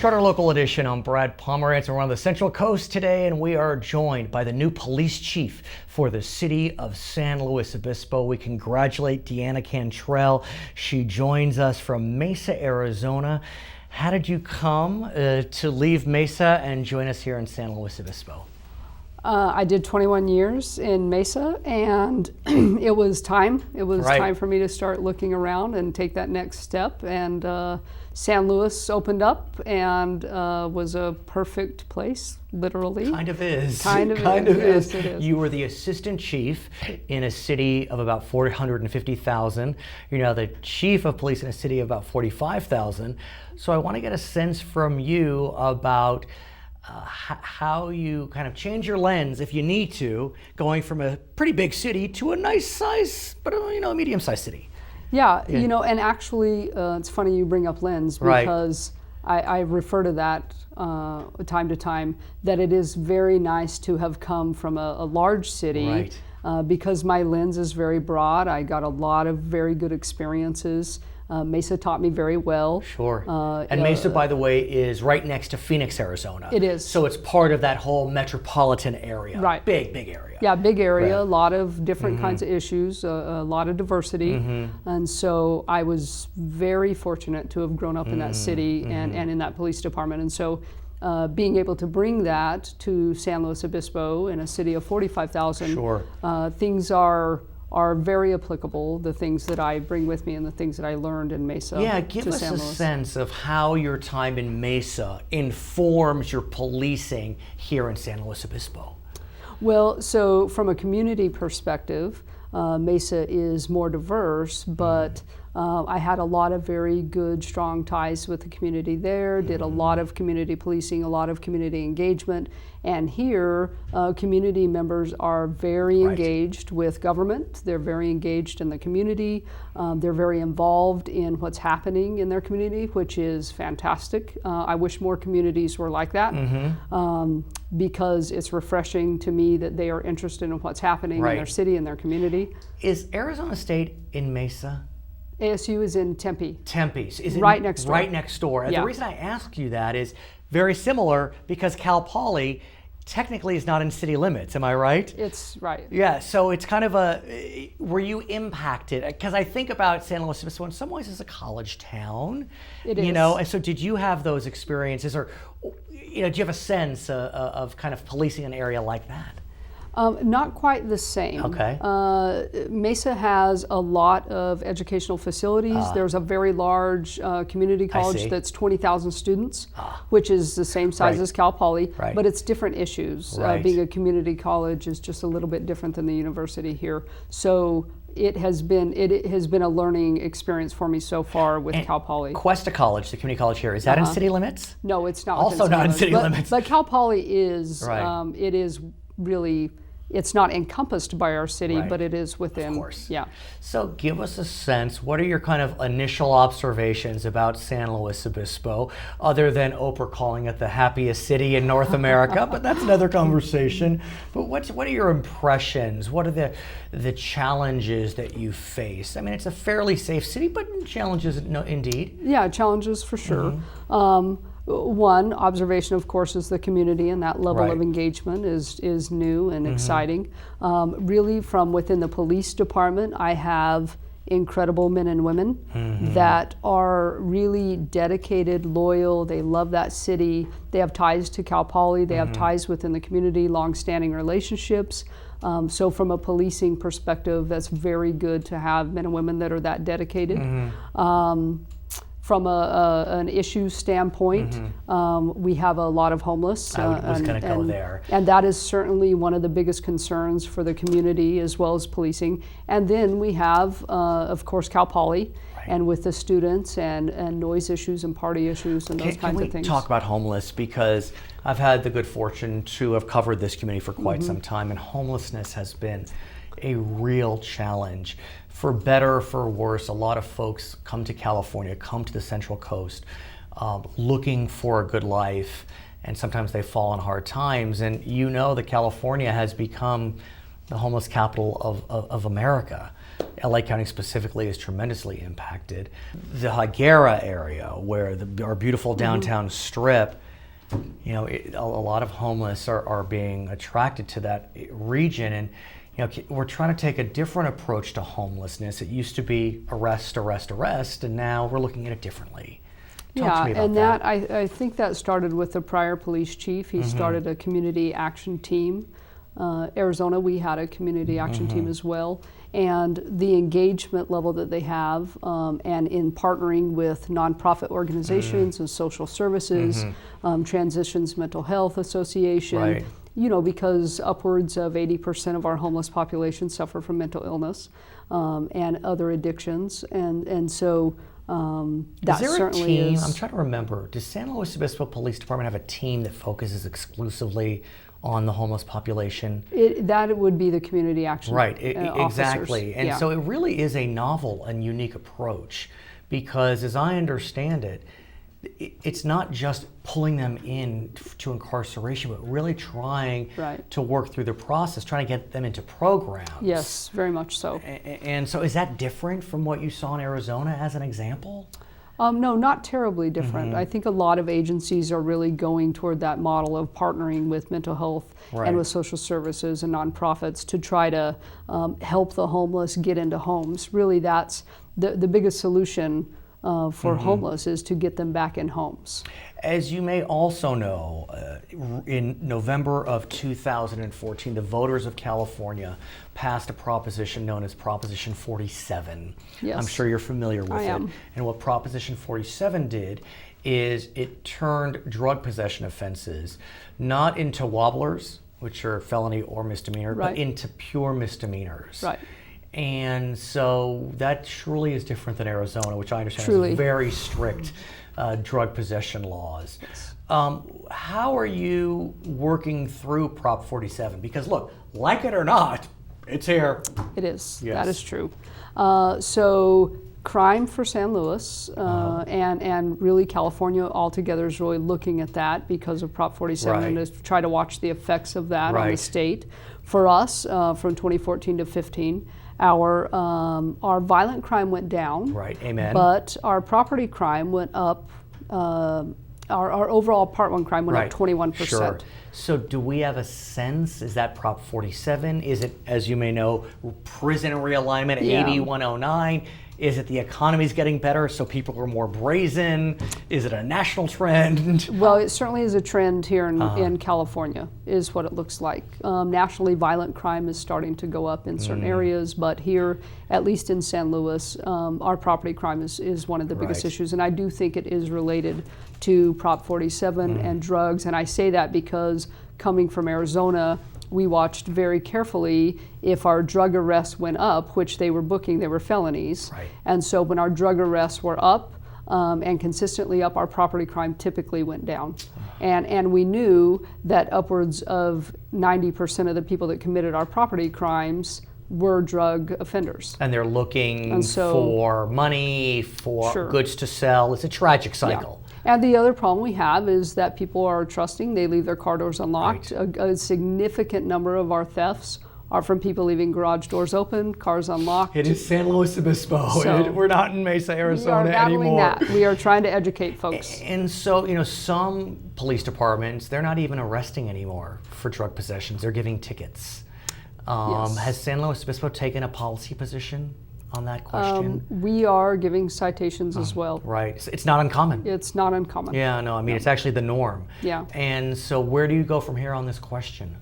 start our local edition. I'm Brad Pomerance. We're on the Central Coast today, and we are joined by the new police chief for the city of San Luis Obispo. We congratulate Deanna Cantrell. She joins us from Mesa, Arizona. How did you come to leave Mesa and join us here in San Luis Obispo? I did 21 years in Mesa, and it was time. It was time for me to start looking around and take that next step. And San Luis opened up and was a perfect place, literally. Kind of is. Kind of is. Yes, it is. You were the assistant chief in a city of about 450,000. You're now the chief of police in a city of about 45,000. So I want to get a sense from you about how you kind of change your lens, if you need to, going from a pretty big city to a nice size, but a medium-sized city. Yeah, and actually, it's funny you bring up lens, because I refer to that time to time, that it is very nice to have come from a large city, because my lens is very broad. I got a lot of very good experiences. Mesa taught me very well. Sure. And Mesa, by the way, is right next to Phoenix, Arizona. It is. So it's part of that whole metropolitan area. Right. Big area. Yeah, big area, a lot of different kinds of issues, a lot of diversity. And so I was very fortunate to have grown up in that city and in that police department. And so being able to bring that to San Luis Obispo in a city of 45,000, things are very applicable, the things that I bring with me and the things that I learned in Mesa. Yeah, give us a sense of how your time in Mesa informs your policing here in San Luis Obispo. Well, so from a community perspective, Mesa is more diverse, but I had a lot of very good, strong ties with the community there, did a lot of community policing, a lot of community engagement, and here community members are very engaged with government, they're very engaged in the community, they're very involved in what's happening in their community, which is fantastic. I wish more communities were like that, because it's refreshing to me that they are interested in what's happening in their city and their community. Is Arizona State in Mesa? ASU is in Tempe. Tempe's. Is it right next door. Right next door. And the reason I ask you that is very similar because Cal Poly technically is not in city limits. Am I right? It's right. Yeah, so it's kind of were you impacted? Because I think about San Luis Obispo in some ways as a college town. It is. And so did you have those experiences, or do you have a sense of kind of policing an area like that? Not quite the same. Okay. Mesa has a lot of educational facilities. There's a very large community college that's 20,000 students, which is the same size as Cal Poly, but it's different issues. Being a community college is just a little bit different than the university here. So it has been a learning experience for me so far with Cal Poly. Cuesta College, the community college here, is that in city limits? No, it's not. Also not in city limits. But Cal Poly is. It is really. It's not encompassed by our city, but it is within. Of course. Yeah. So give us a sense, what are your kind of initial observations about San Luis Obispo, other than Oprah calling it the happiest city in North America, but that's another conversation. But what are your impressions? What are the challenges that you face? I mean, it's a fairly safe city, but challenges indeed. Yeah, challenges for sure. One observation, of course, is the community, and that level of engagement is new and exciting. Really, from within the police department, I have incredible men and women that are really dedicated, loyal. They love that city. They have ties to Cal Poly. They have ties within the community, long-standing relationships. So from a policing perspective, that's very good to have men and women that are that dedicated. From an issue standpoint, we have a lot of homeless. I was going to go there. And that is certainly one of the biggest concerns for the community as well as policing. And then we have, of course, Cal Poly, and with the students and noise issues and party issues and those kinds of things. Can we talk about homeless? Because I've had the good fortune to have covered this community for quite some time, and homelessness has been a real challenge. For better or for worse, a lot of folks come to California, come to the Central Coast, looking for a good life, and sometimes they fall on hard times. And that California has become the homeless capital of America. LA County specifically is tremendously impacted. The Higuera area, where our beautiful downtown strip, you know, a lot of homeless are being attracted to that region, and you know, we're trying to take a different approach to homelessness. It used to be arrest, arrest, arrest, and now we're looking at it differently. Talk to me about and that I think that started with the prior police chief. He started a community action team. Arizona, we had a community action team as well. And the engagement level that they have, and in partnering with nonprofit organizations and social services, Transitions Mental Health Association, you know, because upwards of 80% of our homeless population suffer from mental illness and other addictions. And so that certainly is. I'm trying to remember, does San Luis Obispo Police Department have a team that focuses exclusively on the homeless population? That would be the community action exactly. officers. And so it really is a novel and unique approach, because as I understand it, it's not just pulling them in to incarceration, but really trying to work through the process, trying to get them into programs. Yes, very much so. And so is that different from what you saw in Arizona as an example? No, not terribly different. I think a lot of agencies are really going toward that model of partnering with mental health and with social services and nonprofits to try to help the homeless get into homes. Really, that's the biggest solution for homeless, is to get them back in homes. As you may also know, in November of 2014, the voters of California passed a proposition known as Proposition 47. Yes. I'm sure you're familiar with I it. am. And what Proposition 47 did is it turned drug possession offenses not into wobblers, which are felony or misdemeanor, but into pure misdemeanors. Right. And so that surely is different than Arizona, which I understand Truly. has very strict drug possession laws. How are you working through Prop 47? Because look, like it or not, it's here. It is. Yes. That is true. So crime for San Luis and really California altogether is really looking at that because of Prop 47 and to try to watch the effects of that on the state. For us, from 2014 to 15, our violent crime went down. Right, amen. But our property crime went up. Our overall Part 1 crime went up 21%. Sure. So do we have a sense, is that Prop 47? Is it, as you may know, prison realignment, AB 109? Is it the economy's getting better so people are more brazen? Is it a national trend? Well, it certainly is a trend here in California, is what it looks like. Nationally, violent crime is starting to go up in certain areas, but here, at least in San Luis, our property crime is one of the biggest issues, and I do think it is related to Prop 47 and drugs, and I say that because coming from Arizona, we watched very carefully if our drug arrests went up, which they were booking, they were felonies. And so when our drug arrests were up and consistently up, our property crime typically went down. And we knew that upwards of 90% of the people that committed our property crimes were drug offenders. And they're looking for money, for goods to sell. It's a tragic cycle. And the other problem we have is that people are trusting. They leave their car doors unlocked. A significant number of our thefts are from people leaving garage doors open, cars unlocked. It is San Luis Obispo. So we're not in Mesa, Arizona we are battling anymore. That. We are trying to educate folks. And so, you know, some police departments, they're not even arresting anymore for drug possessions. They're giving tickets. Has San Luis Obispo taken a policy position on that question? We are giving citations as well. Right. So it's not uncommon. It's not uncommon. Yeah, no, I mean, it's actually the norm. Yeah. And so where do you go from here on this question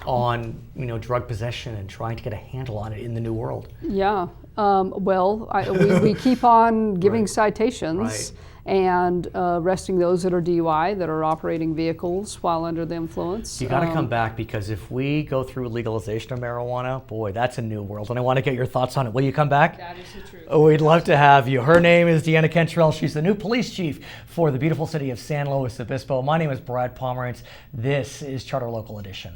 on, you know, drug possession and trying to get a handle on it in the new world? Yeah. We keep on giving citations and arresting those that are DUI, that are operating vehicles while under the influence. You got to come back, because if we go through legalization of marijuana, boy, that's a new world, and I want to get your thoughts on it. Will you come back? That is the truth. Oh, we'd love to have you. Her name is Deanna Cantrell. She's the new police chief for the beautiful city of San Luis Obispo. My name is Brad Pomerance. This is Charter Local Edition.